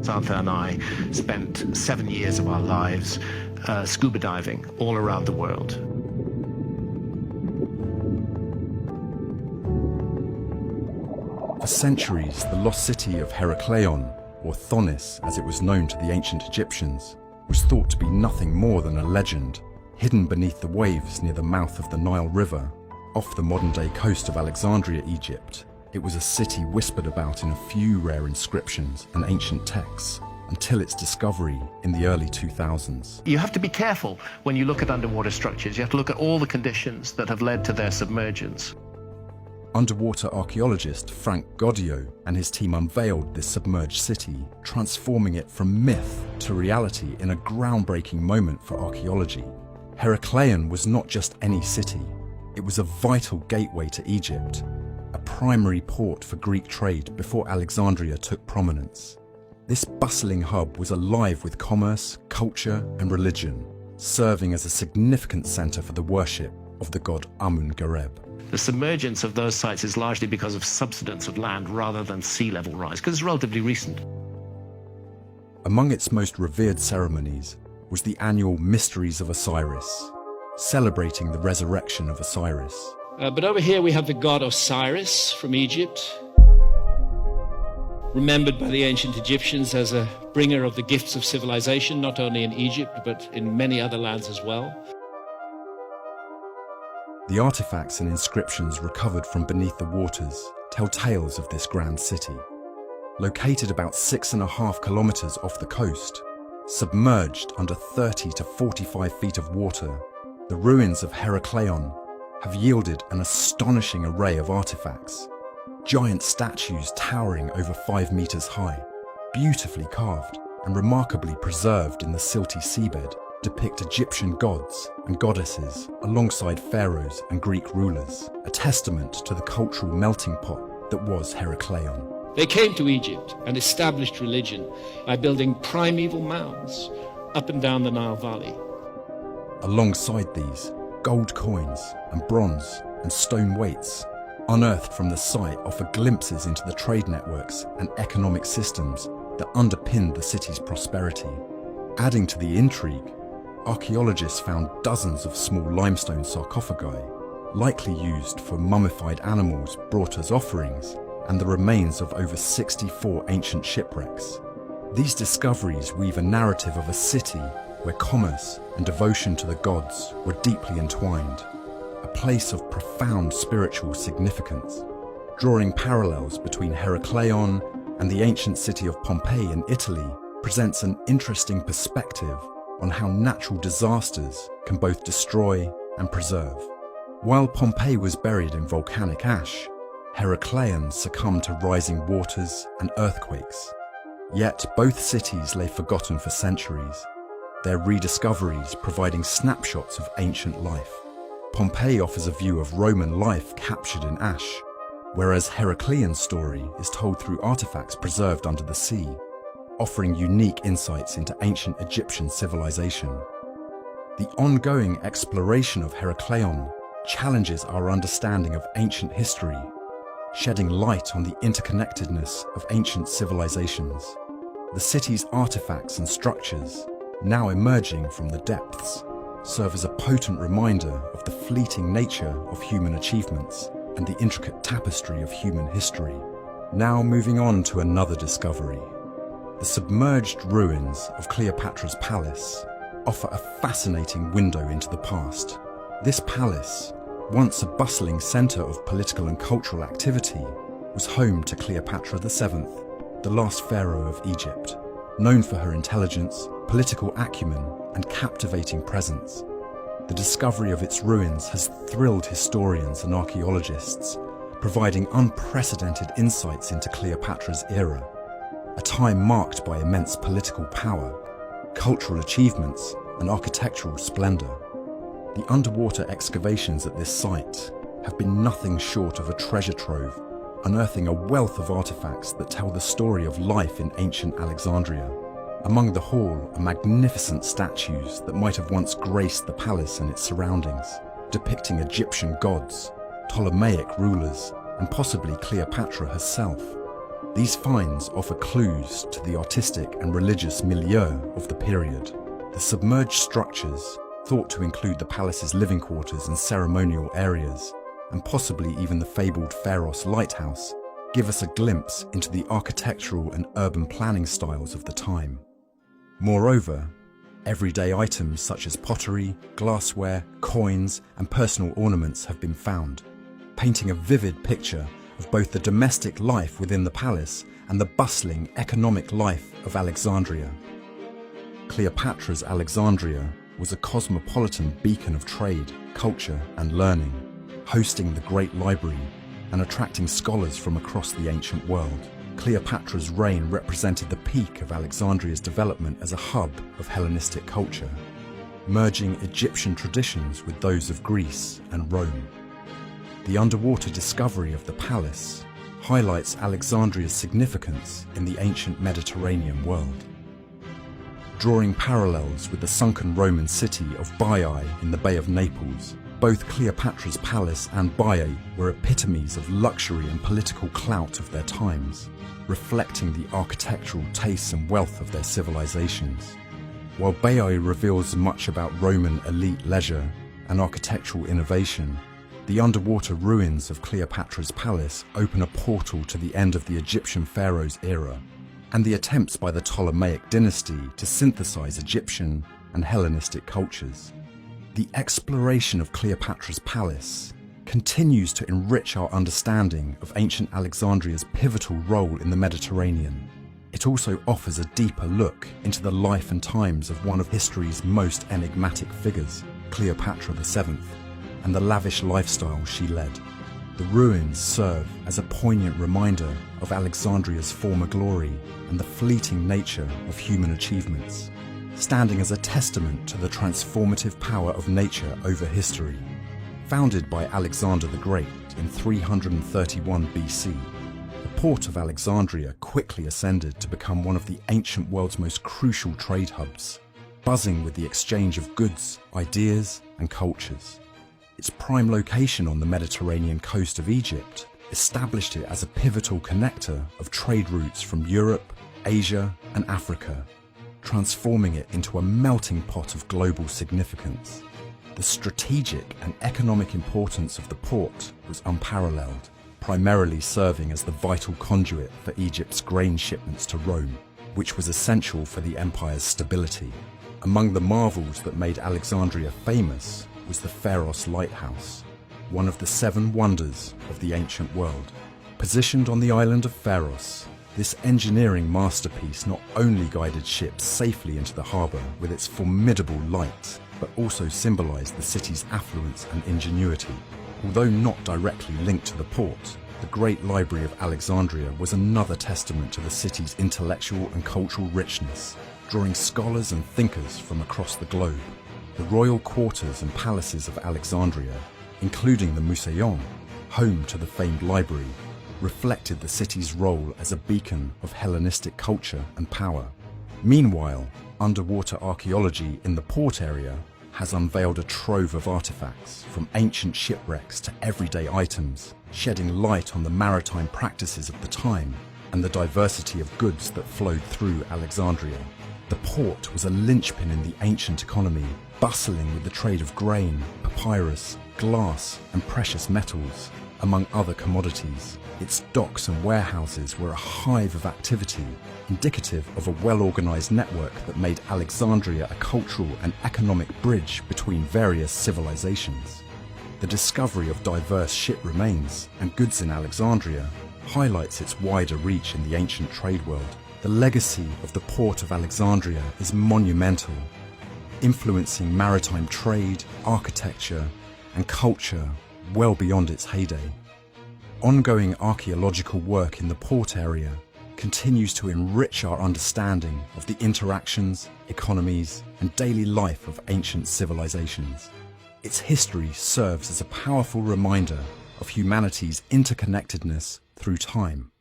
Santha and I spent 7 years of our lives scuba diving all around the world. For centuries, the lost city of Herakleion, or Thonis as it was known to the ancient Egyptians, was thought to be nothing more than a legend, hidden beneath the waves near the mouth of the Nile River, off the modern-day coast of Alexandria, Egypt. It was a city whispered about in a few rare inscriptions and ancient texts, until its discovery in the early 2000s. You have to be careful when you look at underwater structures. You have to look at all the conditions that have led to their submergence. Underwater archaeologist Frank Goddio and his team unveiled this submerged city, transforming it from myth to reality in a groundbreaking moment for archaeology. Herakleion was not just any city. It was a vital gateway to Egypt, a primary port for Greek trade before Alexandria took prominence. This bustling hub was alive with commerce, culture, and religion, serving as a significant center for the worship of the god Amun-Gareb. The submergence of those sites is largely because of subsidence of land rather than sea level rise, because it's relatively recent. Among its most revered ceremonies was the annual Mysteries of Osiris, celebrating the resurrection of Osiris. But over here we have the god Osiris from Egypt, remembered by the ancient Egyptians as a bringer of the gifts of civilization, not only in Egypt, but in many other lands as well. The artifacts and inscriptions recovered from beneath the waters tell tales of this grand city. Located about 6.5 kilometers off the coast, submerged under 30 to 45 feet of water, the ruins of Herakleion have yielded an astonishing array of artifacts. Giant statues towering over 5 meters high, beautifully carved and remarkably preserved in the silty seabed, depict Egyptian gods and goddesses alongside pharaohs and Greek rulers, a testament to the cultural melting pot that was Herakleion. They came to Egypt and established religion by building primeval mounds up and down the Nile Valley. Alongside these, gold coins and bronze and stone weights unearthed from the site offer glimpses into the trade networks and economic systems that underpinned the city's prosperity. Adding to the intrigue, archaeologists found dozens of small limestone sarcophagi, likely used for mummified animals brought as offerings, and the remains of over 64 ancient shipwrecks. These discoveries weave a narrative of a city where commerce and devotion to the gods were deeply entwined, a place of profound spiritual significance. Drawing parallels between Herakleion and the ancient city of Pompeii in Italy presents an interesting perspective on how natural disasters can both destroy and preserve. While Pompeii was buried in volcanic ash, Herakleion succumbed to rising waters and earthquakes. Yet both cities lay forgotten for centuries, their rediscoveries providing snapshots of ancient life. Pompeii offers a view of Roman life captured in ash, whereas Herakleion's story is told through artifacts preserved under the sea, offering unique insights into ancient Egyptian civilization. The ongoing exploration of Herakleion challenges our understanding of ancient history, shedding light on the interconnectedness of ancient civilizations. The city's artifacts and structures, now emerging from the depths, serve as a potent reminder of the fleeting nature of human achievements and the intricate tapestry of human history. Now moving on to another discovery. The submerged ruins of Cleopatra's palace offer a fascinating window into the past. This palace, once a bustling center of political and cultural activity, was home to Cleopatra VII, the last pharaoh of Egypt. Known for her intelligence, political acumen, and captivating presence, the discovery of its ruins has thrilled historians and archaeologists, providing unprecedented insights into Cleopatra's era, a time marked by immense political power, cultural achievements, and architectural splendor. The underwater excavations at this site have been nothing short of a treasure trove, unearthing a wealth of artifacts that tell the story of life in ancient Alexandria. Among the haul are magnificent statues that might have once graced the palace and its surroundings, depicting Egyptian gods, Ptolemaic rulers, and possibly Cleopatra herself. These finds offer clues to the artistic and religious milieu of the period. The submerged structures, thought to include the palace's living quarters and ceremonial areas, and possibly even the fabled Pharos lighthouse, give us a glimpse into the architectural and urban planning styles of the time. Moreover, everyday items such as pottery, glassware, coins, and personal ornaments have been found, painting a vivid picture of both the domestic life within the palace and the bustling economic life of Alexandria. Cleopatra's Alexandria was a cosmopolitan beacon of trade, culture, and learning, hosting the Great Library and attracting scholars from across the ancient world. Cleopatra's reign represented the peak of Alexandria's development as a hub of Hellenistic culture, merging Egyptian traditions with those of Greece and Rome. The underwater discovery of the palace highlights Alexandria's significance in the ancient Mediterranean world. Drawing parallels with the sunken Roman city of Baiae in the Bay of Naples, both Cleopatra's palace and Baiae were epitomes of luxury and political clout of their times, reflecting the architectural tastes and wealth of their civilizations. While Baiae reveals much about Roman elite leisure and architectural innovation, the underwater ruins of Cleopatra's palace open a portal to the end of the Egyptian pharaoh's era, and the attempts by the Ptolemaic dynasty to synthesize Egyptian and Hellenistic cultures. The exploration of Cleopatra's palace continues to enrich our understanding of ancient Alexandria's pivotal role in the Mediterranean. It also offers a deeper look into the life and times of one of history's most enigmatic figures, Cleopatra VII, and the lavish lifestyle she led. The ruins serve as a poignant reminder of Alexandria's former glory and the fleeting nature of human achievements, standing as a testament to the transformative power of nature over history. Founded by Alexander the Great in 331 BC, the port of Alexandria quickly ascended to become one of the ancient world's most crucial trade hubs, buzzing with the exchange of goods, ideas, and cultures. Its prime location on the Mediterranean coast of Egypt established it as a pivotal connector of trade routes from Europe, Asia, and Africa, transforming it into a melting pot of global significance. The strategic and economic importance of the port was unparalleled, primarily serving as the vital conduit for Egypt's grain shipments to Rome, which was essential for the empire's stability. Among the marvels that made Alexandria famous was the Pharos lighthouse, one of the 7 wonders of the ancient world. Positioned on the island of Pharos, this engineering masterpiece not only guided ships safely into the harbour with its formidable light, but also symbolised the city's affluence and ingenuity. Although not directly linked to the port, the Great Library of Alexandria was another testament to the city's intellectual and cultural richness, drawing scholars and thinkers from across the globe. The royal quarters and palaces of Alexandria, including the Museion, home to the famed library, reflected the city's role as a beacon of Hellenistic culture and power. Meanwhile, underwater archaeology in the port area has unveiled a trove of artifacts, from ancient shipwrecks to everyday items, shedding light on the maritime practices of the time and the diversity of goods that flowed through Alexandria. The port was a linchpin in the ancient economy, bustling with the trade of grain, papyrus, glass, and precious metals, among other commodities. Its docks and warehouses were a hive of activity, indicative of a well-organized network that made Alexandria a cultural and economic bridge between various civilizations. The discovery of diverse ship remains and goods in Alexandria highlights its wider reach in the ancient trade world. The legacy of the port of Alexandria is monumental, influencing maritime trade, architecture, and culture well beyond its heyday. Ongoing archaeological work in the port area continues to enrich our understanding of the interactions, economies, and daily life of ancient civilizations. Its history serves as a powerful reminder of humanity's interconnectedness through time.